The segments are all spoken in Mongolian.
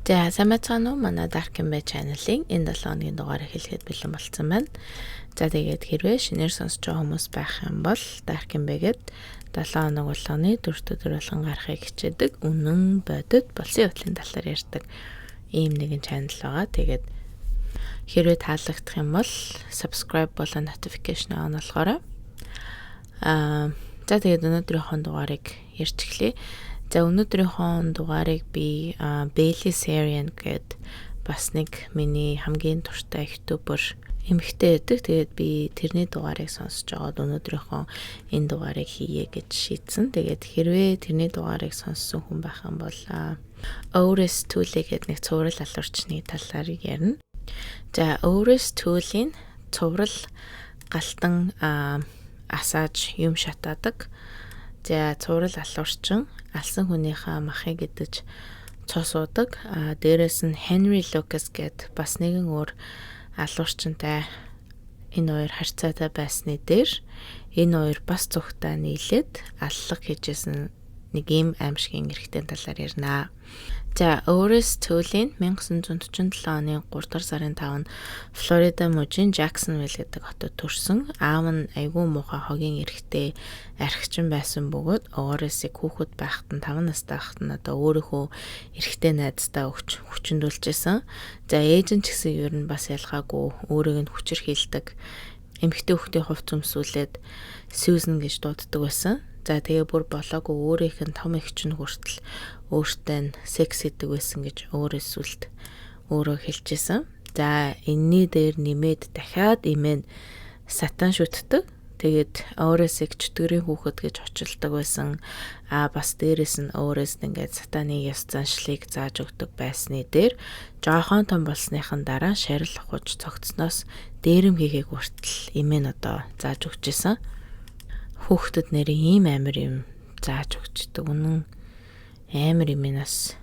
За самацгаано манай Dark and Bay channel-ийн энэ 7 хоногийн дугаарыг хэлэхэд бэлэн болсон байна. За тэгээд хэрвээ шинээр сонсож байгаа хүмүүс байх юм бол Dark and Bay-гээд 7 хоног болгоны 4 өдөр болгон гарахыг хичээдэг үнэн бодит болсон явдлын талаар ярьдаг ийм нэгэн channel байгаа. Тэгээд хэрвээ таалагдах юм бол subscribe болон notification on болгоорой. За тэгээд өнөөдрийнхөө дугаарыг ярьж эхлэе. За өнөөдрийнхөө дугаарыг би Bailey Sarian гэд бас нэг миний хамгийн дуртай ютубер эмэгтэй байдаг. Тэгээд би тэрний дугаарыг сонсож байгаад өнөөдрийнхөө энэ дугаарыг хийе гэж шийдсэн. Тэгээд хэрвээ тэрний дугаарыг сонссон хүн байх юм бол Oris Tool гэдэг нэг цуврал алуурчны талаар ярина. За Oris Tool-ийн цуврал галтан асааж юм шатаадаг. За цуврал алуурчин алсан хүнийхээ махыг идэж цосуудаг. Дээрээс нь Henry Lucas гэд бас нэгэн өөр алуурчинтай энэ хоёр харьцаатай байсны дээр энэ хоёр бас зүгтаа нийлээд аллах хийжсэн нэг ийм аимшигын эрхтэн талаар ярина. За Oris Tool-ийн 1947 оны 3 дугаар сарын 5-нд Флорида мужийн Jacksonville гэдэг хотод төрсөн. Аав нь айгүй муухай хогийн эрхтэй архичин байсан бөгөөд Oris-ийг хүүхэд байхад нь 5 настай байхад нь одоо өөрийнхөө эрхтэй найзтай хүчндүүлжсэн. За ээж нь ч гэсэн ер нь бас ялгаагүй өөрийг нь хүчирхийлдэг. Эмэгтэй хүүхдийн хувц өмсүүлээд Susan гэж дууддаг байсан. За тэгээ бүр болоогүй өөрийнх нь том эгч нь хүртэл өөртөө нь секс хийдэг байсан гэж өөрөө сүлд өөрөө хэлжсэн. За энэний дээр нэмээд дахиад имэн сатан шүтдэг. Тэгээд өөрөөсөө чөтгөрийн хүүхэд гэж очилдог байсан. Бас дээрэс нь өөрөөс нь ингээд сатаны ёс заншлыг зааж өгдөг байсны дээр жоохон том болсныхан дараа шарил ухаж цогцсноос дээрэм хийгээг хүртэл имэн одоо зааж өгчээсэн. Хүүхдэд нэрийн ийм амар юм зааж өгчдөг. Үнэн амар юм нас.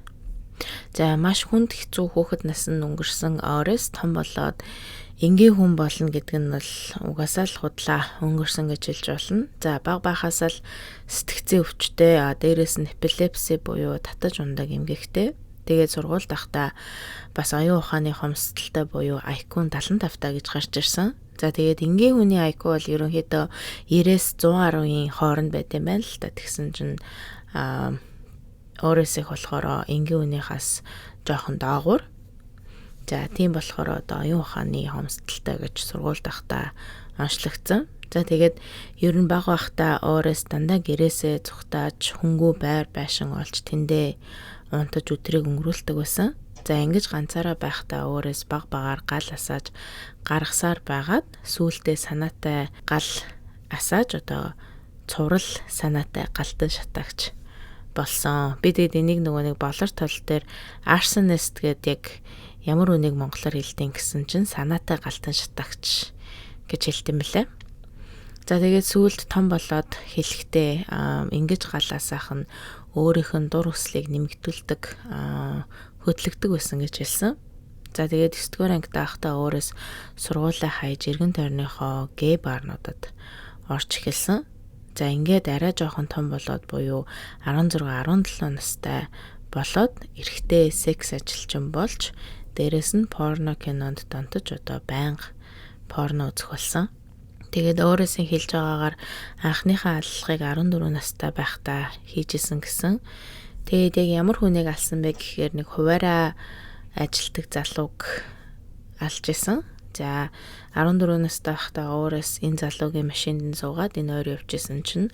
За маш хүнд хэцүү хүүхэд наснд өнгөрсөн Oris том болоод энгийн хүн болно гэдэг нь бол угаасаа л худлаа өнгөрсөн гэж хэлж болно. За баг бахаас л сэтгцийн өвчтэй, дээрээс нь эпилепси буюу татаж ундаг эмгэгтэй. Тэгээд сургуульд байхдаа бас оюун ухааны хомсдолтой буюу IQ 75 таа гэж гарч ирсэн. За тэгээд энгийн хүний IQ бол ерөнхийдөө 90-110-ийн хооронд байт юм байна л та. Тэгсэн чинь Oris-ийг болохоор энгийн хүнийхээс жоохон доогуур. За тийм болохоор одоо оюун ухааны хомсдолтой гэж сургуульд байхдаа онцлогдсон. За тэгээд ер нь бага байхдаа Oris дандаа гэрээсээ зүхтааж хөнгөө байр байшин олж тэндээ унтаж өдрийг өнгөрүүлдэг байсан. За ингэж ганцаараа байхдаа Oris баг-багаар гал асааж гаргасаар байгаад сүүлдээ санаатай гал асааж одоо цуврал санаатай галтан шатаагч болсон. Би тэгээд энийг нэг болор тол дээр arsonist гэдэг яг ямар үнийг монголоор хэлдэг гэсэн чинь санаатай галтан шатаагч гэж хэлдэм билээ. За тэгээд сүүлд том болоод хэлэхдээ ингэж гал асаах нь өөрийнх нь дур хүслийг нэмэгдүүлдэг хөдлөгдөг байсан гэж хэлсэн. За тэгээд 9-р ангид байхдаа Oris сургуулаа хайж эргэн тойрныхоо гей барнуудад орж эхэлсэн. За ингээд арай жоохон том болоод буюу 16-17 настай болоод эрэгтэй секс ажилчин болж дээрэс нь порно кинонд донтож одоо байнга порно үзэх болсон. Тэгээд Oris-ийн хэлж байгаагаар анхныхаа аллахыг 14 настай байхдаа хийжсэн гэсэн. Тэгээд яг ямар хүнийг алсан бэ гэхээр нэг хуваараа ажилтдаг залууг алж исэн. За 14 настай байхдаа Oris энэ залуугийн машинд суугаад энэ хоёр явж исэн чинь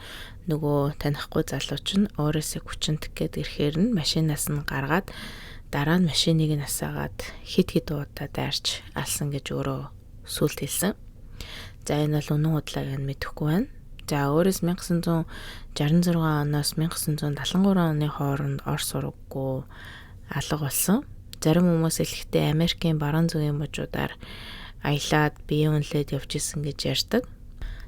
нөгөө танихгүй залуу чинь Oris-ийг хүчинтэх гээд ирэхээр нь машинаас нь гаргаад дараа нь машиныг нь асаагаад хит удаа дайрч алсан гэж өөрөө сүлд хэлсэн. За энэ бол үнэн худлааг нь мэдэхгүй байна. За Oris 1966 оноос 1973 оны хооронд Орос сургаггүй алга болсон. Зарим хүмүүс хэлэхдээ Америкийн баруун зүгийн мужуудаар аялаад бие үнэлээд явж исэн гэж ярьдаг.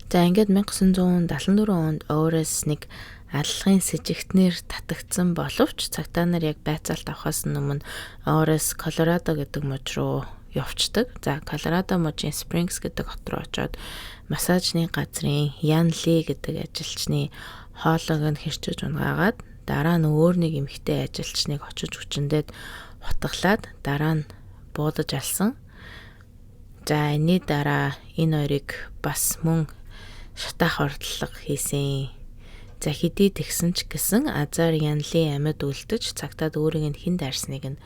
За ингээд 1974 онд Oris нэг аллагын сэжигтнэр татагдсан боловч цагтаа нар яг байцаалт авахаас өмнө Oris Колорадо гэдэг муж руу явцдаг. За Колорадо мужийн Springs гэдэг хот руу очоод массажны газрын Ян Ли гэдэг ажилчны хоолойг нь хэрчиж унгаагаад дараа нь өөр нэг эмэгтэй ажилчныг очиж хүчнээд хутгалаад дараа нь буудаж алсан. За энэний дараа энэ хоёрыг бас мөн шатаах ордлого хийсэн. За хэдий тэгсэн ч гэсэн Азар Янли амьд үлдэж цагтаад өөрийг нь хэн дайрсныг нь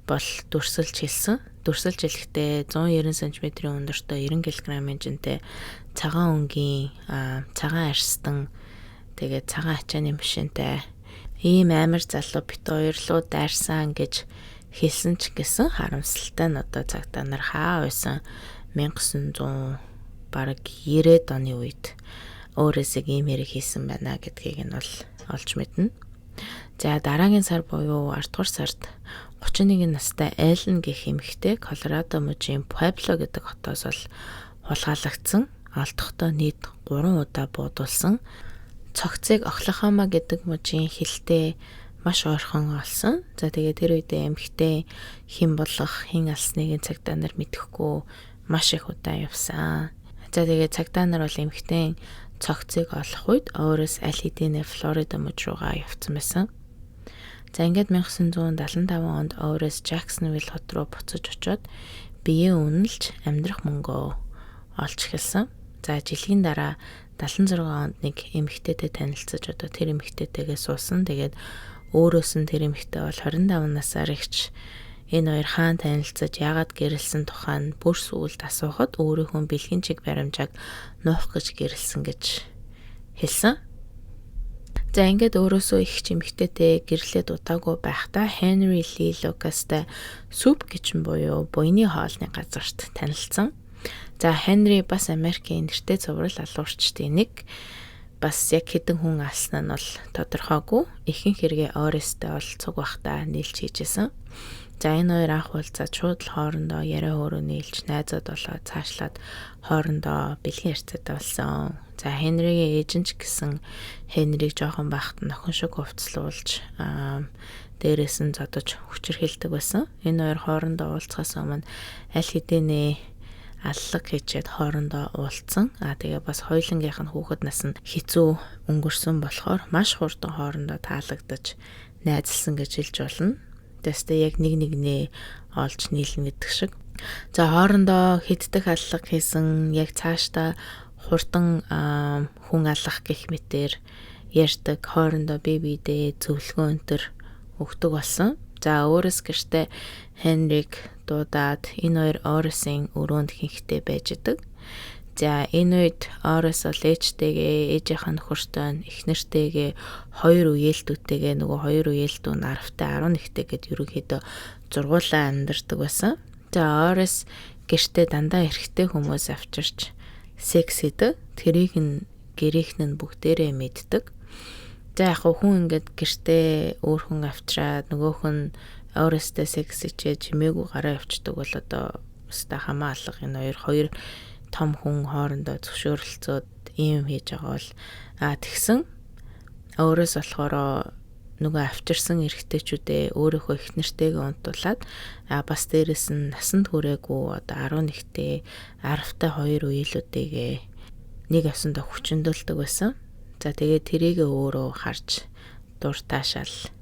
бол дүрсэлж хэлсэн. Дүрсэлж хэлэхдээ 190 см-ийн өндөртөө 90 кг-ийн жинтэй цагаан өнгийн цагаан арстан тэгээд цагаан ачааны машинтай ийм амар залуу бит хоёрлоо дайрсан гэж хэлсэн ч гэсэн харамсалтай нь одоо цагтаа нар хаа байсан 1900 бараг 90-ад оны үед өөрөөсөө ийм хэрэг хийсэн байна гэдгийг нь бол олж мэднэ. За дараагийн сар буюу 10 дугаар сард 31 настай Эллен гэх эмэгтэй Колорадо мужийн Пуэбло гэдэг хотоос бол хулгайлагдсан. Олдохдоо нийт 3 удаа буудулсан. Цогцыг Оклахома гэдэг мужийн хилтэй маш ойрхон олсон. За тэгээд тэр үедээ эмэгтэй хэн болох, хэн алсныг цагдаа нар мэдэхгүй маш их удаа явсан. За тэгээд цагдаа нар бол эмэгтэй цогцыг олох үед өөрөөс аль хэдийнэ Флорида мужид руугаа явцсан байсан. За ингээд 1975 онд өөрөөс Jacksonville хот руу буцаж очоод биеэ үнэлж амьдрах мөнгөө олж эхэлсэн. За жилийн дараа 76 онд нэг эмэгтэйтэй танилцаж одоо тэр эмэгтэйтэйгээ суусан. Тэгээд өөрөөс нь тэр эмэгтэй бол 25 насаар ихч энэ хоёр хаан танилцаж яагаад гэрэлсэн тухай нь бүр сүүлд асуухад өөрийнхөө бэлгийн чиг баримжааг нуух гэж гэрэлсэн гэж хэлсэн. За ингээд өөрөөсөө их чимэгтэйтэй гэрлээд удаагүй байхдаа Henry Lee Lucasтай Soup Kitchen буюу буйны хоолны газарт танилцсан. За Henry бас Америкийн нэртэй цуврал алуурчдын нэг. Бас яг хэдэн хүн алсан нь бол тодорхойгүй. Ихэнх хэрэгээ өөрөөсөө бол цуг бахта нийлж хийжсэн. За энэ хоёр анх уулзаад шууд л хоорондоо яриа хөөрөө нийлж найзууд болоод цаашлаад хоорондоо бэлгийн харьцаатай болсон. За Henry-гийн ээж нь ч гэсэн Henry-г жоохон байхад нохин шиг хувцлуулж дээрээс нь зодож хүчирхийлдэг байсан. Энэ хоёр хоорондоо уулзахаас өмнө аль хэдийнэ аллаг хийчихэд хоорондоо уулзсан. Тэгээ бас хоёулангийнх нь хүүхэд нас нь хэцүү өнгөрсөн болохоор маш хурдан хоорондоо таалагдаж найзалсан гэж хэлж болно. Тэстэ яг нэг нэгнээ олж нийлнэ гэдэг шиг. За хоорондоо хэддэг аллаг хийсэн яг цаашдаа хурдан хүн алах гэх мэтээр ярьдаг, хоорондоо бие биедээ зөвлөгөө өнтер өгдөг болсон. За өөрөөс гэртээ Henry-г дуудаад энэ хоёр Орсын өрөөнд хинхтэй байж идэг. За энэ үед Орс бол ээжтэйгээ, ээжийнх нь нөхөртэй, эхнэртэйгээ, хоёр үеэлтүүтэйгээ нөгөө хоёр үеэлтүү наравтай 11-тэй гэд ерөнхийдөө зургуулаа амьдардаг байсан. За Орс гэртээ дандаа эрэгтэй хүмүүс авчирч секс хийдэг. Тэрийг нь гэрийнх нь бүгдээрээ мэддэг. За яг хүн ингээд гэртээ өөр хүн авчираад нөгөөх нь Орстэй секс хийчээ чимээгүй гараа явчихдаг бол одоо өстэй хамаалга энэ хоёр том хүн хоорондоо зөвшөөрөлцөөд ийм хийж байгаа бол тэгсэн өөрөөс болохоор нөгөө авчирсан эрэгтэйчүүдээ өөрийнхөө их нэртэйгээ унтуулад бас дээрэс нь насанд хүрээгүй одоо 11-тэй 10-тай хоёр үеэлүүдтэйгээ нэг авсандаа хүчндүүлдэг байсан. За тэгээд тэрийгээ өөрөө харж дуртаашаал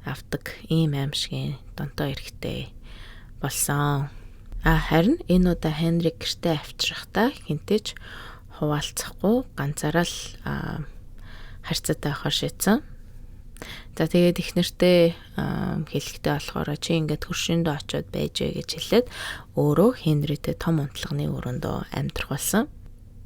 авдаг ийм аимшигын донтоо эрэгтэй болсон. Харин энэ удаа Henry гэртээ авчрахтаа хинтэж хуваалцахгүй ганцаараа л харьцаатай авахар шийдсэн. За тэгээд их нэртэй хэлэхдээ болохоор чи ингээд хөршөндөө очиод байжээ гэж хэлээд өөрөө Henryтэй том унтлагын өрөөндөө амьдрах болсон.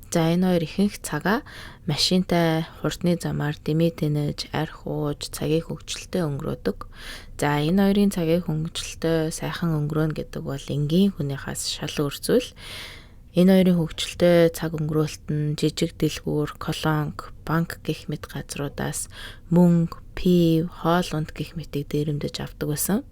За энэ хоёр ихэнх цагаа машинтай хурдны замаар дэмий тэнэж, арх ууж, цагийг хөгжилтэй өнгөрөөдөг. За энэ хоёрын цагийг хөгжилтэй сайхан өнгөрөөнө гэдэг бол энгийн хүнийхээс шал өөр зүйл. Энэ хоёрын хөгжилтэй цаг өнгөрөөлт нь жижиг дэлгүүр, колонк, банк гэх мэт газруудаас мөнгө, пив, хоол унд гэх мэтийг дээрэмдэж авдаг байсан.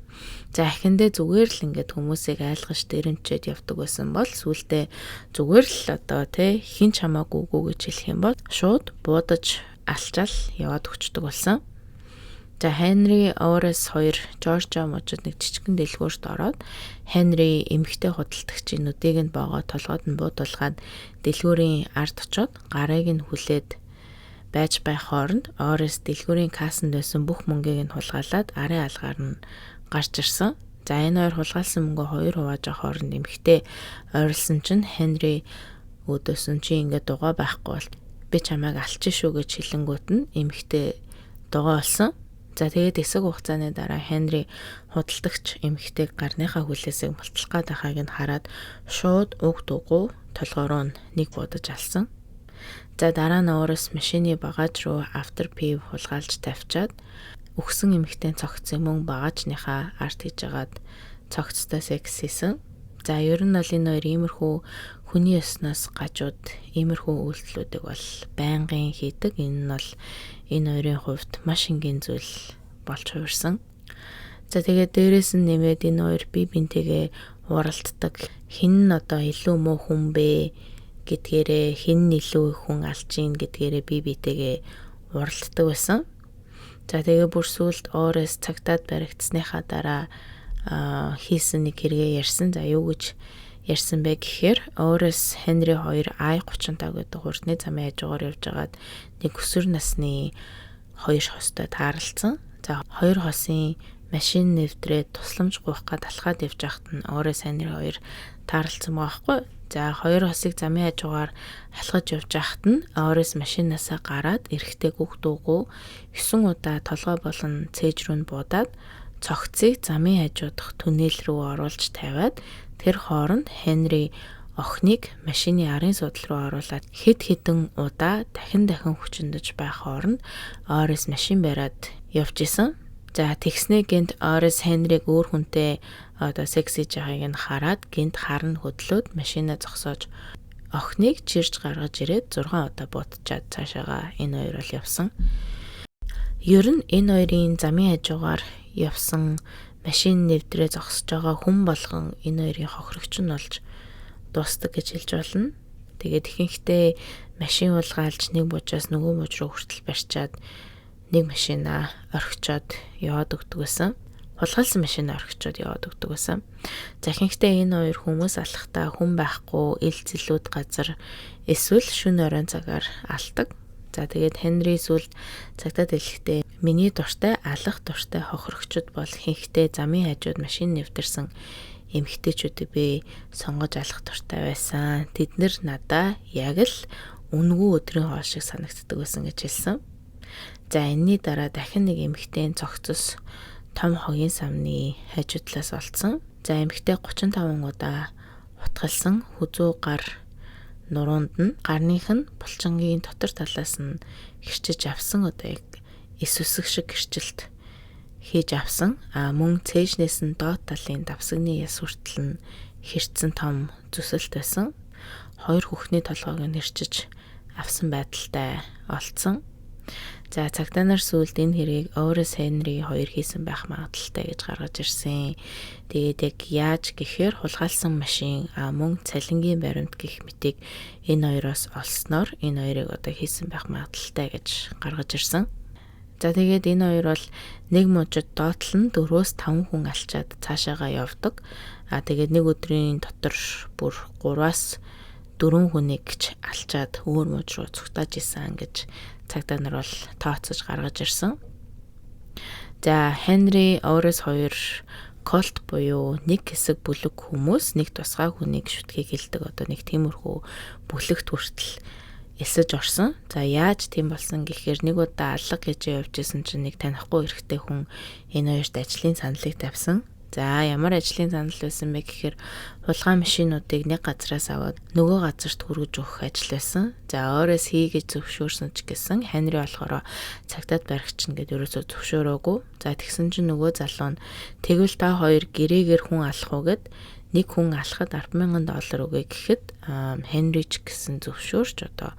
За ихэндээ зүгээр л ингээд хүмүүсийг айлгаж дээрэмчээд явдаг байсан бол сүүлдээ зүгээр л одоо хин ч хамаагүй үгүй гэж хэлэх юм бол шууд буудаж алчаал яваад өгчдөг болсон. За Хенри Орес 2 Жоржиа мужид нэг жижигхэн дэлгүүрт ороод Хенри эмэгтэй худалдагчийн нүдийг нь боогоо толгойд нь буудуулгаад дэлгүүрийн ард очоод гарыг нь хүлээд байж байх хооронд Орес дэлгүүрийн кассанд байсан бүх мөнгийг нь хулгайлаад арын алгаар нь гарч ирсэн. За энэ хоёр хулгайлсан мөнгөө 2 хувааж авах хооронд эмэгтэй ойрлсон чинь Хенри өдөөсөн чи ингээд дугаа байхгүй бол би чамайг алчин шүү гэж хэлэнгүүт нь эмэгтэй дугаа олсон. За тэгээд хэсэг хугацааны дараа Хенри худалдагч эмэгтэйг гарныхаа хүлээсийг мултлах гээд байгааг нь хараад шууд уг дугуй толгороо нэг будаж алсан. За дараа нь Орес машины багаж руу Afterpay хулгайлж тавьчаад өгсөн эмэгтэй цогцсон мөн багажныхаа арт хийж агаад цогцтой секс хийсэн. За ер нь бол энэ хоёр иймэрхүү хүний ёсноос гажууд иймэрхүү үйлдэлүүдийг бол байнгын хийдэг. Энэ нь бол энэ хоёрын хувьд маш энгийн зүйл болж хувирсан. За тэгээд дээрээс нь нэмээд энэ хоёр бие биентэйгээ уралддаг. Хин нь одоо илүү муу хүн бэ гэдгээрээ, хин нь илүү их хүн алж ийн гэдгээрээ бие биетэйгээ уралддаг байсан. За тэгээ бүр сүүлд Орес цагтаад баригдсныхаа дараа хийсэн нэг хэрэгээ ярьсан. За юу гэж ярьсан бэ гэхээр Орес Хенри 2 I-35 гэдэг хурдны замын хажуугаар явж байгаад нэг өсвөр насны 2 хостой таарлцсан. За 2 хосын машин нэвтрээд тусламж гуйх гээд алхаад явж байхад нь Орес Хенри 2 таарлцсан байгаа байхгүй. За 2 хосыг замын хажуугаар алхаж явж байхад нь Орес машинаасаа гараад эрэхтэй гүг дуугүй 9 удаа толгой болон цээж рүү нь буудаад цогцыг замын хажуу дахь түнэл рүү оруулж тавиад тэр хооронд Хенри охиныг машины арын суудлал руу оруулаад хэд хэдэн удаа дахин хүчндэж байх хооронд Орес машин бариад явж исэн. За тэгснээ гинт Орес Хенриг өөр хүнтэй одоо секс хийж байгааг нь хараад гинт харна хөдлөөд машинаа зогсоож охиныг чирж гаргаж ирээд 6 удаа буутчаад цаашаага энэ хоёр бол явсан. Ер нь энэ хоёрын замын хажуугаар явсан машин нэвтрээ зогсож байгаа хүн болгон энэ хоёрын хохирогч нь болж дуустдаг гэж хэлж болно. Тэгээд ихэнхдээ машин уулгаалж нэг буужаас нөгөө бууж руу хүртэл барьчаад нэг машинаа орхичоод яваад өгдөг байсан. Хулгайлсан машинаа орхичоод яваад өгдөг байсан. За ихэнхдээ энэ хоёр хүмүүс алхахтаа хүн байхгүй ил зэлүүд газар эсвэл шөнө оройн цагаар алдаг. За тэгээд Хенри сүлд цагтаа дэлгэхдээ миний дуртай алах дуртай хохирогчд бол ихэнхдээ замын хажууд машин нэвтэрсэн эмэгтэйчүүдийг би сонгож алах дуртай байсан. Тэд нэр надаа яг л үнгүй өдрийн хоол шиг санагддаг байсан гэж хэлсэн. За энэний дараа дахин нэг эмэгтэй цогцос том хогийн самны хажуу талаас олцсон. За эмэгтэй 35 удаа утгалсан хүзүү гар нуруунд нь гарных нь булчингийн дотор талаас нь гэрчиж авсан одоо яг эс үсэг шиг гэрчилт хийж авсан. Мөн цээжнээс нь доод талын давсагны яс хүртэл нь хэрцэн том зүсэлт байсан. 2 хүүхний толгойг нь хэрчиж авсан байдалтай олцсон. За цагдаа нар сүүлд энэ хэргийг Орес Хенри 2 хийсэн байх магадaltaй гэж гаргаж ирсэн. Тэгээд яг яаж гэхээр хулгайлсан машин мөн цалингийн баримт гэх мэтийг энэ хоёроос олсноор энэ хоёрыг одоо хийсэн байх магадaltaй гэж гаргаж ирсэн. За тэгээд энэ хоёр бол нэг мужид доотлон 4-5 хүн алчаад цаашаага явдаг. Тэгээд нэг өдрийн дотор бүр 3-4 хүнийг ч алчаад өөр муж руу цугтааж исэн гэж цагдаа нар бол тооцож гаргаж ирсэн. За Хенри Орес 2 колт буюу нэг хэсэг бүлэг хүмүүс нэг тусгай хүнийг шүтгийг хэлдэг одоо нэг тиймэрхүү бүлэгт хүртэл эсэж орсон. За яаж тийм болсон гэхээр нэг удаа алга гэж явж исэн чинь нэг танихгүй эрэгтэй хүн энэ хоёрт ажлын саналыг тавьсан. За ямар ажлын санал байсан бэ гэхээр хулгай машинуудыг нэг газраас аваад нөгөө газарт хүргэж өгөх ажил байсан. За Орес хийгээд зөвшөөрсөн ч гэсэн Хенри болохоор цагтаад баригчна гэдээ ерөөсөө зөвшөөрөөгүй. За тэгсэн чинь нөгөө залуу нь тэгвэл та хоёр гэрээгээр хүн алах уу гэд нэг хүн алхахад $10,000 өгье гэхэд Хенри ч гэсэн зөвшөөрч одоо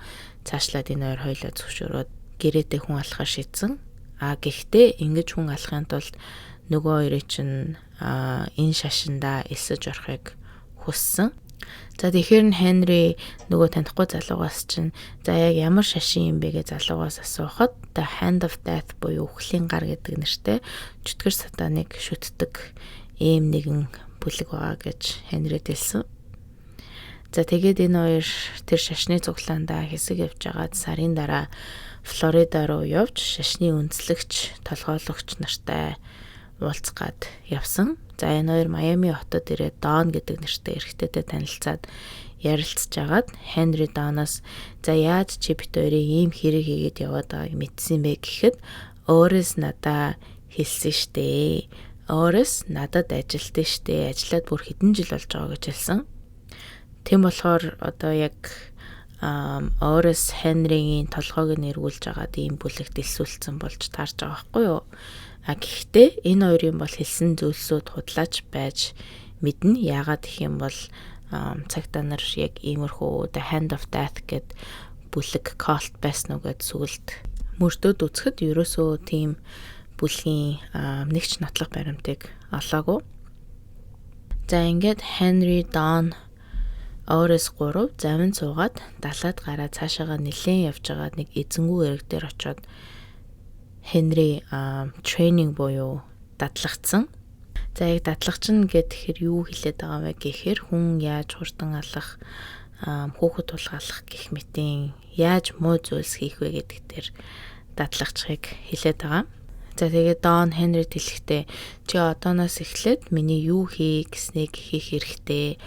цаашлаад энэ хоёр хоёлоо зөвшөөрөөд гэрээтэй хүн алхахаар шийдсэн. Гэхдээ ингэж хүн алахын тулд нөгөө хоёрыг чинь энэ шашинда элсэж орохыг хүссэн. За тэгэхээр нь Henry нөгөө танихгүй залуугаас чинь за яг ямар шашин юм бэ гэж залуугаас асуухад The Hand of Death буюу үхлийн гар гэдэг нэртэй чөтгөр сатаныг шүтдэг ийм нэгэн бүлэг байгаа гэж Henry хэлсэн. За тэгээд энэ хоёр тэр шашны цуглаандаа хэсэг явж байгаад сарын дараа Флорида руу явж шашны үндэслэгч, толгойлогч нартай уулзгаад явсан. За энэ хоёр Майами хотод ирээд Don гэдэг нэртэй эрэгтэйтэй танилцаад ярилцж агаад Henry Don-аас за яаж чи бит хоёрын ийм хэрэг хийгээд яваад байгааг мэдсэн бэ гэхэд өөрөөс надаа хэлсэн штэ. Өөрөөс надад ажилтсан штэ. Ажиллаад бүр хэдэн жил болж байгаа гэж хэлсэн. Тэм болохоор одоо яг өөрөөс Henry-ийн толгойг нь эргүүлж агаад ийм бүлэгт элсүүлсэн болж таарч байгаа байхгүй юу? Гэхдээ энэ хоёрын бол хэлсэн зүйлсүүд худлаач байж мэднэ. Яагаад гэх юм бол цагтаа нар яг иймэрхүү The Hand of Death гэд бүлэг cult байсан уу гэд сүгэлд мөрдөөд үзэхэд ерөөсөө тийм бүлгийн нэгч нотлох баримтыг олоогүй. За ингээд Henry Don өөрөөс 3 завин суугаад далаад гараа цаашаага нэлээд явж байгаа нэг эзэнгүй эрэг дээр очиод Henry тренинг буюу дадлагдсан. За яг дадлагчин гэхээр юу хэлээд байгаа вэ гэхээр хүн яаж хурдан алах, хүүхэд тулгаалах гэх мэтийн яаж муу зүйлс хийх вэ гэдэг дээр дадлагчхыг хэлээд байгаа. За тэгээд Don Henry хэлэхдээ чи одооноос эхлээд миний юу хийх гэснийг хийх хэрэгтэй.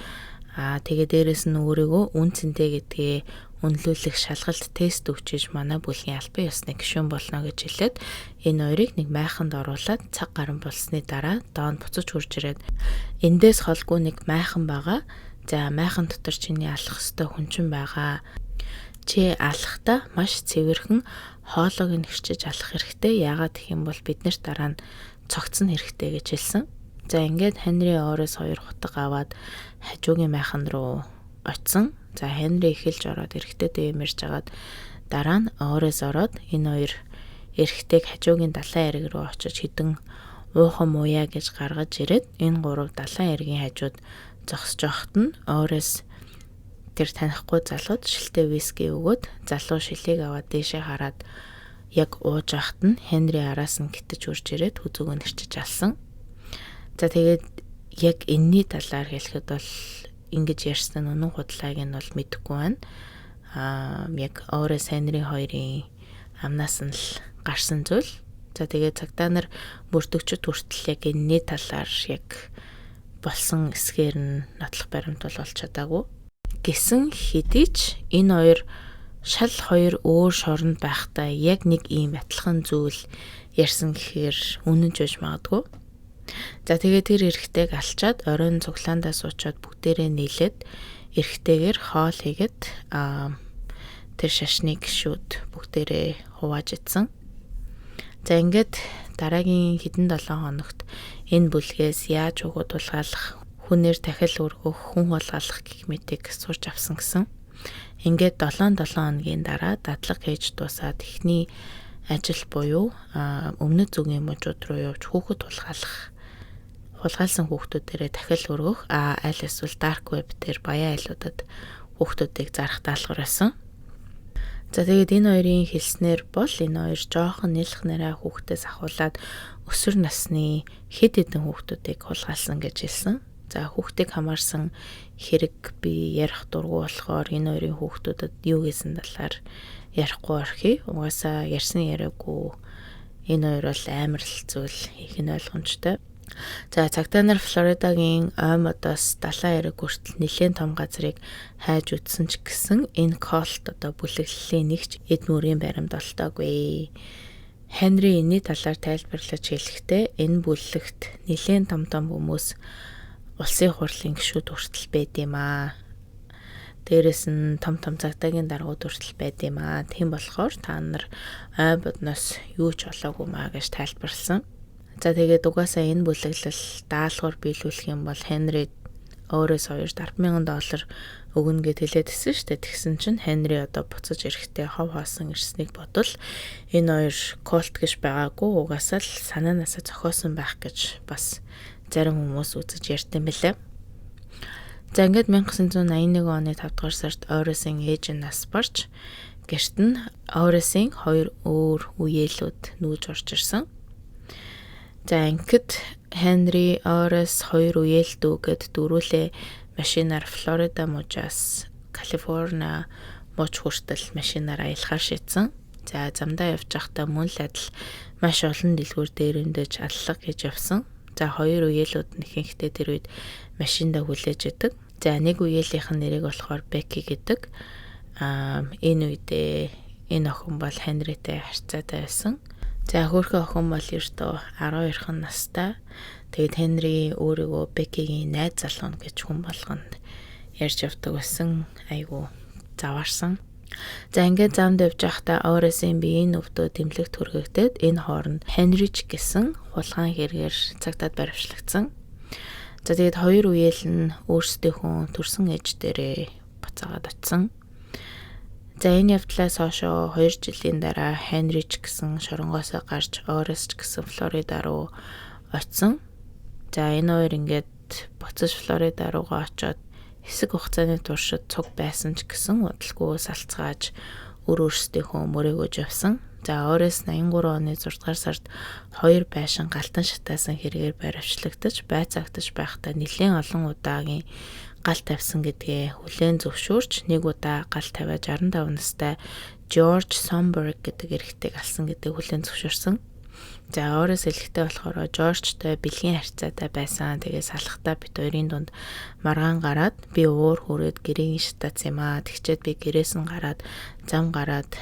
Тэгээ дээрэс нь өөрийгөө үн цэнтэй гэдгээ үнэлүүлэх шалгалт тест өгчиж манай бүлгийн албан ёсны гишүүн болно гэж хэлээд энэ хоёрыг нэг майханд оруулаад цаг гарan болсны дараа Don буцаж хурж ирээд эндээс холгүй нэг майхан байгаа. За майхан дотор чиний алах ёстой хүн чинь байгаа. Чи алахдаа маш цэвэрхэн хоолойг нь хэрчиж алах хэрэгтэй. Яагаад гэх юм бол бид нарт дараа нь цогцсон хэрэгтэй гэж хэлсэн. За ингээд Henry өөрөөс 2 хутаг аваад хажуугийн майхан руу очсон. За Henry эхэлж ороод эрэгтэйтэй юм ярьж агаад дараа нь өөрөөс ороод энэ хоёр эрэгтэйг хажуугийн далайн эрэг рүү очиж хідэн уухан мууя гэж гаргаж ирээд энэ 3 далайн эргийн хажууд зогсож байхад нь өөрөөс тэр танихгүй залууд шилтэй виски өгөөд залуу шилийг аваад дээшээ хараад яг ууж байхад нь Henry араас нь гитэж үрж ирээд хүзүүгөө нэрчиж алсан. За тэгээд яг энэний талаар хэлэхэд бол ингэж ярьсан үнэн худлааг нь бол мэдэхгүй байна. Яг өөрөөс Henry хоёрын амнаас нь л гарсан зүйл. За тэгээд цагтаа нар мөрдөгчд хүртэл яг энэний талаар яг болсон эсгээр нь нотлох баримт бол олж чадаагүй. Гэсэн хэдий ч энэ хоёр шал хоёр өөр шоронд байхдаа яг нэг ийм адилхан зүйл ярьсан гэхээр үнэн ч байж магадгүй. За тэгээд тэр эрэгтэйг алчаад оройн цуглаандаа суучаад бүгдээрээ нийлээд эрэгтэйгээр хоол хийгээд тэр шашны гişүүд бүгдээрээ хувааж ицсэн. За ингээд дараагийн хэдэн 7 хоногт энэ бүлгээс яаж өгөө тулгаалах, хүнээр дахил өргөх, хүн хулгайлах гэх мэтийг сурч авсан гэсэн. Ингээд 7 хоногийн дараа дадлага хийж дуусаад эхний ажил буюу өмнөд зүгийн мужууд руу явж хүүхэд хулгайлсан хүүхдүүдээрээ дахил өргөх, аль эсвэл dark web дээр баян айлуудад хүүхдүүдийг зарах даалгавар байсан. За тэгээд энэ хоёрын хэлснээр бол энэ хоёр жоохон нэлэх нараа хүүхдээс ахуулаад өсвөр насны хэд хэдэн хүүхдүүдийг хулгайлсан гэж хэлсэн. За хүүхдийг хамаарсан хэрэг би ярих дургу болохоор энэ хоёрын хүүхдүүдэд юу гэсэн талаар ярихгүй орхи. Угаасаа ярьсан яриаггүй энэ хоёр бол амар л зүйл их нь ойлгомжтой. За цагтаа нар Флоридагийн оймодоос далайн эрэг хүртэл нэлээд том газрыг хайж үтсэн ч гэсэн энэ колт одоо бүлэглэлийн нэгч эд мөрийн баримт олтоогүй. Henry энэний талаар тайлбарлаж хэлэхдээ энэ бүлэгт нэлээд том хүмүүс улсын хурлын гишүүд хүртэл байд юм аа. Дээрээс нь том цагдаагийн даргууд хүртэл байд юм аа. Тийм болохоор та нар ойбодноос юу ч олоогүй маа гэж тайлбарлсан. За тэгээд угаасаа энэ бүлэглэл даалгавар биелүүлэх юм бол Henry өөрөөс $2,000 өгнө гэд хэлээд ирсэн шүү дээ. Тэгсэн чинь Henry одоо буцаж ирэхдээ хов хоосон ирснийг бодвол энэ хоёр колт гэж байгаагүй угаасаа л санаанаасаа зохиосон байх гэж бас зарим хүмүүс үзэж ярьд юм билээ. За ингээд 1981 оны 5 дугаар сард Орис-ийн ээж нь нас барж гэрт нь Орис-ийн 2 өөр үеэлүүд нүүж орж ирсэн. За ингээд Хенри, Орис 2 үеэлдүү гэд дөрүүлээ машинаар Флорида мужаас Калифорни муж хүртэл машинаар аялахаар шийдсэн. За замдаа явж байхдаа мөн л адил маш олон дэлгүүр дээрэмдэж аллах гэж явсан. За 2 үеэлүүд нь ихэнхдээ тэр үед машиндаа хүлээж идэг. За нэг үеэлийнх нь нэрийг болохоор Бекки гэдэг. Энэ үедээ энэ охин бол Хенритэй харьцаатай байсан. За хөөрхөн охин бол ердөө 12хан настай. Тэгээд Хенри өөрийгөө Беккигийн найз залуу гэж хүн болгонд ярьж явдаг байсан. Айгу заваарсан. За ингээд замд явж байхдаа Орис-ийн биеийн өвдөө тэмлэгт хүргэгдээд энэ хооронд Хенрич гэсэн хулгайн хэрэгээр цагтаад баривчлагдсан. За тэгээд 2 үеэл нь өөрсдийнхөө төрсөн ээж дээрээ буцаагаад очсон. За энэ явдлаас хойш 2 жилийн дараа Хенрич гэсэн шоронгоосоо гарч Орис гэсэн Флорида руу очсон. За энэ хоёр ингээд буцаж Флорида руугаа очоод хэсэг хугацааны туршид цуг байсан ч гэсэн удалгүй салцгааж өөрсдийнхөө мөрөөгөөж явсан. За Орис 83 оны 6 дугаар сард 2 байшин галтан шатаасан хэрэгээр баривчлагдаж байцаагдаж байхдаа нэлээд олон удаагийн гал тавьсан гэдгээ хүлээн зөвшөөрч нэг удаа гал тавиад 65 настай Жорж Сомберг гэдэг эрэгтэйг алсан гэдгийг хүлээн зөвшөөрсөн. За Орис хэлэхдээ болохоор Жоржтой бэлгийн харьцаатай байсан. Тэгээ салхтаа бит хоёрын дунд маргаан гараад би уур хүрээд гэрийн шатаац юм аа. Тэгчээд би гэрээс нь гараад зам гараад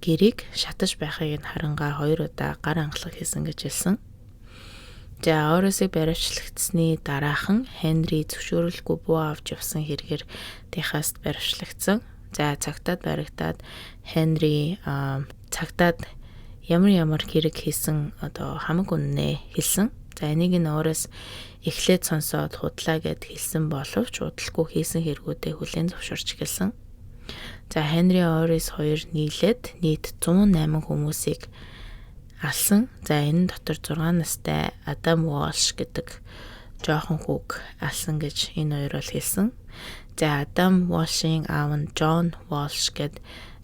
гэрийг шатаж байхыг нь харангаа 2 удаа гар анхлах хийсэн гэж хэлсэн. За Орисыг баривчлагдсны дараахан Хенри зөвшөөрөлгүй буу авч явсан хэрэгээр Техаст баривчлагдсан. За цагтаад баригдаад Хенри цагтаад ямар хэрэг хийсэн одоо хамаг үннээ хэлсэн. За энийг нь Орис эхлээд сонсоод худлаа гэд хэлсэн боловч удалгүй хийсэн хэрэгүүдээ хүлээн зөвшөөрч гэлсэн. За Хенри Орис хоёр нийлээд нийт 108 хүмүүсийг алсан. За энэ дотор 6 настай Адам Walsh гэдэг жоохон хүүг алсан гэж энэ хоёр бол хэлсэн. За Адам Walsh-ийн аав нь John Walsh гэдэг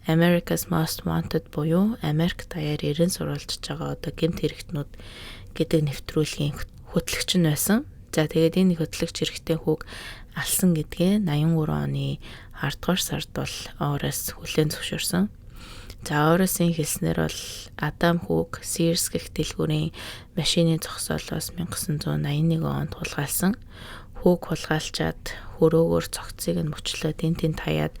America's Most Wanted буюу Америк даяар 90 сурвалжж байгаа одоо гэмт хэрэгтнүүд гэдэг нэвтрүүлгийн хөтлөгч нь байсан. За тэгээд энэ хөтлөгч хэрэгтэй хүүг алсан гэдгээ 83 оны 10 дугаар сард бол Орис хүлээн зөвшөөрсөн. За Орисын хэлснээр бол Адам хүүг Sears гэх дэлгүүрийн машины зогсоолоос 1981 онд хулгайлсан. Хүүг хулгайлчаад хөрөөгөөр цогцыг нь мөчлөөд тэн таяад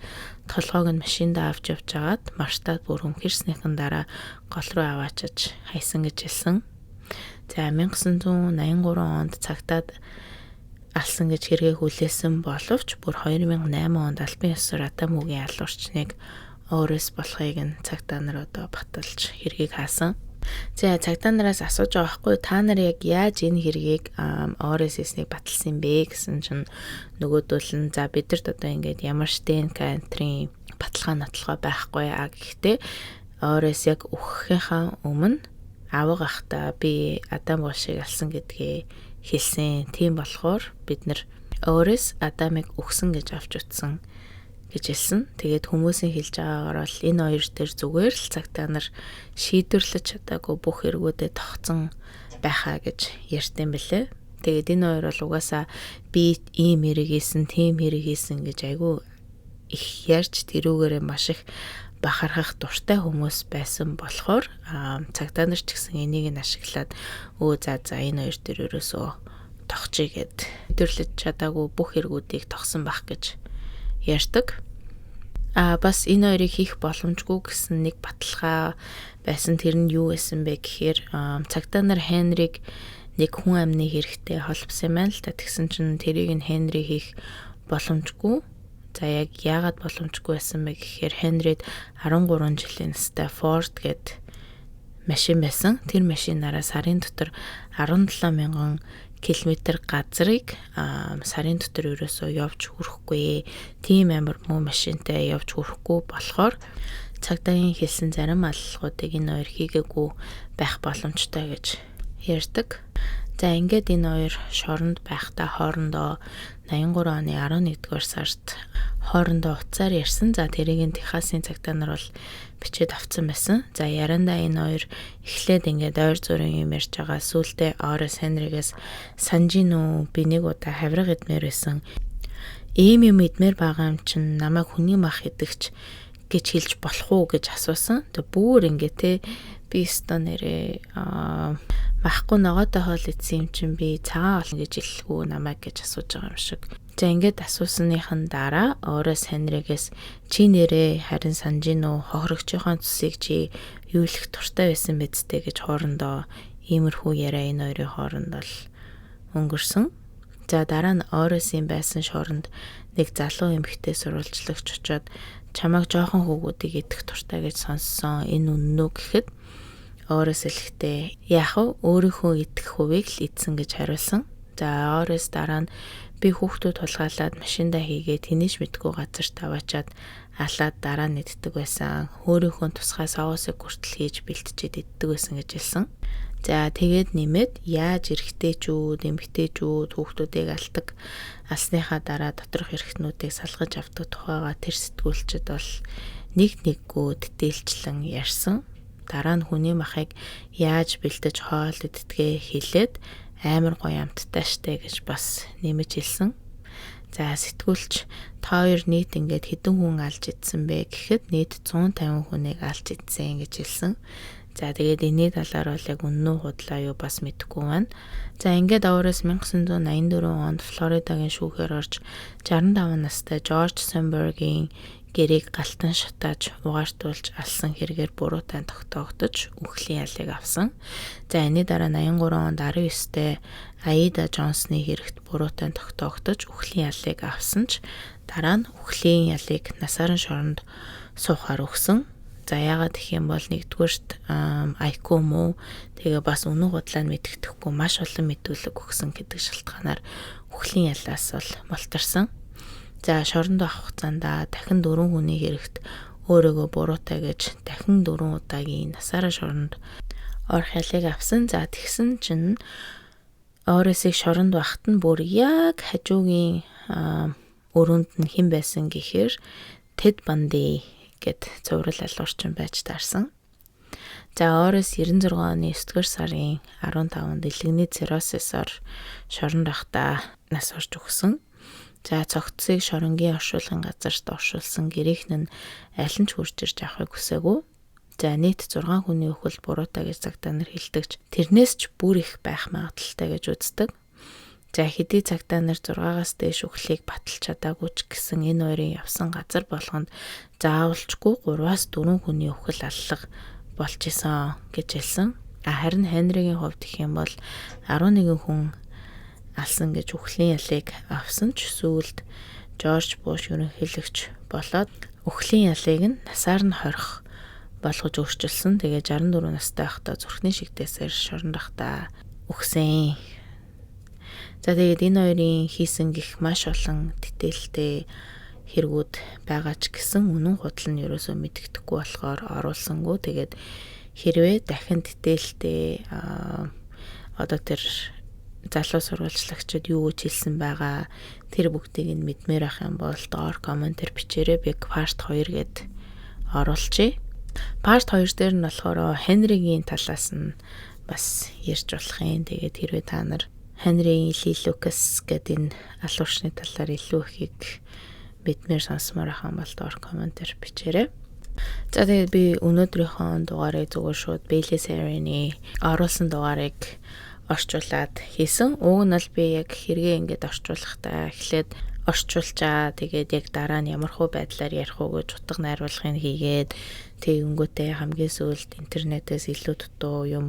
толгойг нь машиндаа авч явж агаад марштад бүр хөмхөрснийхэн дараа гол руу аваачиж хайсан гэж хэлсэн. За 1983 онд цагтаад алсан гэж хэрэгээ хүлээсэн боловч бүр 2008 онд албан ёсоор Адам хүүгийн алуурчныг Орис болохыг нь цагтаа нар одоо баталж хэргийг хаасан. За цагтаа нараас асууж байгаа байхгүй та нар яг яаж энэ хэргийг Орис хийснийг баталсан бэ гэсэн чинь нөгөөдөл нь за бидэрт одоо ингээд ямар штэн кантрийн баталгаа нотлогоо байхгүй гэхдээ Орис яг өгөхийнхаа өмнө аваг ахта би Адам Walsh-ыг алсан гэдгээ хэлсэн. Тийм болохоор бид нар Орис Адамыг өгсөн гэж авч утсан гэж хэлсэн. Тэгээд хүмүүсийн хэлж байгаагаар бол энэ хоёр дээр зүгээр л цагтаа нар шийдвэрлэж чадаагүй бүх эргүүдэд тогтсон байхаа гэж ярьсан бэлээ. Тэгээд энэ хоёр бол угаасаа би ийм хэрэг хийсэн, тийм хэрэг хийсэн гэж айгүй их ярьж тэрүүгээрээ маш их бахархах дуртай хүмүүс байсан болохоор цагтаа нар ч гэсэн энийг нь ашиглаад за энэ хоёр дээр ерөөсөө тогчий гэд шийдвэрлэж чадаагүй бүх эргүүдийг тогсон байх гэж ярьдаг. Бас энэ хоёрыг хийх боломжгүй гэсэн нэг баталгаа байсан. Тэр нь юу байсан бэ гэхээр цагтаа нар Хенриг нэг хүн амны хэрэгтэй холбосон юм байна л та. Тэгсэн чинь тэрийг нь Хенри хийх боломжгүй. За яг яагаад боломжгүй байсан бэ гэхээр Хенрид 13 жилийн настай Ford гэд машин байсан. Тэр машинаараа сарын дотор 17,000 км газрыг сарын дотор ерөөсөө явж хүрэхгүй. Тийм амар муу машинтай явж хүрэхгүй болохоор цагдаагийн хэлсэн зарим аллагуудыг энэ хоёр хийгээгүй байх боломжтой гэж ярьдаг. За ингээд энэ хоёр шоронд байхдаа хоорондоо 83 оны 11-р сард хоорондоо уцаар ярьсан. За тэрийг Техасын цагтаа нар бол бичээд авсан байсан. За яриандаа энэ хоёр эхлээд ингээд ойр зүрийн юм ярьж байгаа. Сүүлдээ Орес Хенригээс санаж гинүү би нэг удаа хавраг идмээр байсан. Ийм юм идмээр байгаа юм чинь намайг хүний мах идэгч гэж хэлж болох уу гэж асуусан. Тэг бүр ингээд те би өстө нэрээ махгүй ногоотой хоол идсэн юм чинь би цагаан олно гэж хэлэхгүй намайг гэж асууж байгаа юм шиг. За ингээд асуусныхын дараа Орес Хенригээс чи нэрээ харин санаж гинүү хохирогчийн цусыг чи юу их туртай байсан бидтэй гэж хоорондоо иймэрхүү яриа энэ хоёрын хооронд бол өнгөрсөн. За дараа нь Оресийн байсан шоронд нэг залуу эмэгтэй сурвалжлагч очоод чамайг жоохон хүүгүүдийг идэх туртай гэж сонссон. Энэ үнэн үү гэхэд Орес хэлэхдээ яах вэ? Өөрийнхөө идэх хувийг л идсэн гэж хариулсан. За Орес дараа нь би хүүхдүүд тулгаалаад машиндаа хийгээд тэнийж мэдгүй газарт аваачаад алаад дараа нь иддэг байсан. Өөрийнхөө тусгай соусыг хүртэл хийж бэлтжээд иддэг байсан гэж хэлсэн. За тэгээд нэмээд яаж эрэгтэйчүүд, эмэгтэйчүүд хүүхдүүдийг алсныхаа дараа доторх эрхтнүүдийг салгаж авдаг тухайга тэр сэтгүүлчид бол нэггүй дэтээлчлэн ярьсан. Дараа нь хүний махыг яаж бэлдэж хоол иддгээ хэлээд амар гоё амттай штэ гэж бас нэмэж хэлсэн. За сэтгүүлч та хоёр нийт ингээд хэдэн хүн алж идсэн бэ гэхэд нийт 150 хүнийг алж идсэн гэж хэлсэн. За тэгээд энэний талаар бол яг үнэн үү худлаа юу бас мэдэхгүй байна. За ингээд Орес 1984 онд Флоридагийн шүүхээр орж 65 настай Жорж Сонбергийн гэрийг галтан шатааж угаартуулж алсан хэрэгээр буруутан тогтоогдож үхлийн ялыг авсан. За энэний дараа 83 онд 19-тэй Аида Джонсны хэрэгт буруутан тогтоогдож үхлийн ялыг авсан ч дараа нь үхлийн ялыг насааран шоронд суухаар өгсөн. За яагаад гэх юм бол нэгдүгээрт IQ муу тэгээ бас үнэн худлаа нь мэддэхгүй маш олон мэдүүлэг өгсөн гэдэг шалтгаанаар үхлийн ялаас бол мултарсан. За шоронд авах хугацаанд дахин 4 хүний хэрэгт өөрийгөө буруутай гэж дахин 4 удаагийн насаараа шоронд орох ялыг авсан. За тэгсэн чинь Оресийг шоронд багт нь бүр яг хажуугийн өрөөнд нь хэн байсан гэхээр Тэд Банди гэд цуврал алуурчин байж таарсан. За Орес 96 оны 9-р сарын 15-нд дэлгэний циррозисоор шоронд ахта нас орж өгсөн. За цогцсыг шоронгийн оршуулгын газарт оршуулсан гэрийнхэн нь аль нь ч хурж ирж авахыг хүсээгүй. За нийт 6 хүний өхөл буруутай гэж цагтаа нар хэлдэгч тэрнээс ч бүр их байх магадaltaй гэж үздэг. За хэдий цагтаа нар 6-аас дээш өхлийг баталж чадаагүй ч гэсэн энэ хоёрын явсан газар болгонд заавалчгүй 3-аас 4 хүний өхөл аллах болж исэн гэж хэлсэн. Харин Хенригийн хувьд гэх юм бол 11 хүн алсан гэж үхлийн ялыг авсан ч сүүлд Жорж Буш ерөнхийлөгч болоод үхлийн ялыг нь насаар нь хорих болгож өөрчилсөн. Тэгээ 64 настай байхдаа зүрхний шигтээсээр шоронд ахта үхсэн. За тэгээд энэ хоёрын хийсэн гих маш олон дэтээлтэй хэрэгүүд байгаа ч гэсэн үнэн худал нь ерөөсөө мэддэхгүй болохоор оруулсангүй. Тэгээд хэрвээ дахин дэтээлтэй одоо тэр залуу сурвалжлагчид юу гэж хэлсэн байгаа тэр бүгдийг нь мэдмээр ах юм бол доор комментээр бичээрэй. Би part 2 гэд оруулчихъя. Part 2 дээр нь болохоор Хенригийн талаас нь бас ярьж болох юм. Тэгээд хэрвээ та нар Хенри Ли Лукас гэдэг энэ алуурчны талаар илүү ихийг мэдмээр сонсомоор ах юм бол доор комментээр бичээрэй. За тэгээд би өнөөдрийнхөө дугаарыг зүгээр шууд Bailey Sarian-ы оруулсан дугаарыг орчуулад хийсэн. Уг нь л би яг хэрэгээ ингээд орчуулахдаа эхлээд орчуулчаа. Тэгээд яг дараа нь ямар хөө байдлаар ярих уу гэж утга найруулгыг хийгээд тэгэнгүүтээ хамгийн сүүлд интернетээс илүү дутуу юм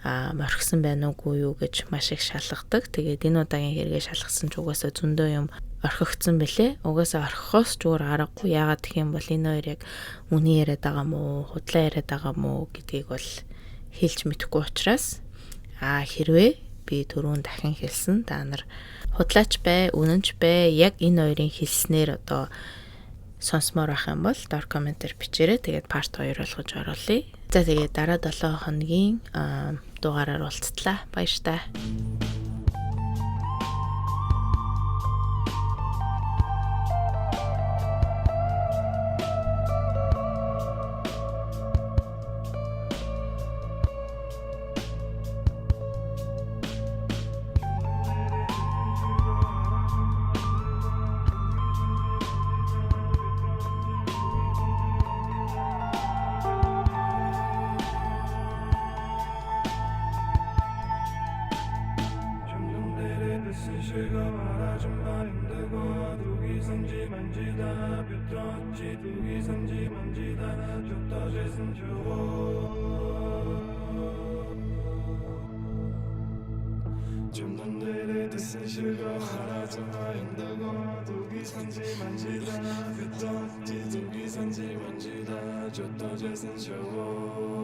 морхсон байна уугүй юу гэж маш их шалгадаг. Тэгээд энэ удаагийн хэрэгээ шалгасан ч угаасаа зөндөө юм орхигдсон бэлээ. Угаасаа орхихоос ч өөр аргагүй. Яагаад гэх юм бол энэ хоёр яг үний яриад байгаа мó, худлаа яриад байгаа мó гэдгийг бол хэлж мэдэхгүй учраас хэрвээ би түрүүн дахин хэлсэн та нар худлаач бай, үнэнч бай яг энэ хоёрын хэлснээр одоо сонсомоор байх юм бол доор комментээр бичээрэй. Тэгээд part 2 болгож оруулъя. За тэгээд дараа 7 хоногийн дугаараар уулзтлаа. Баяртай. 좀 더 재생 줘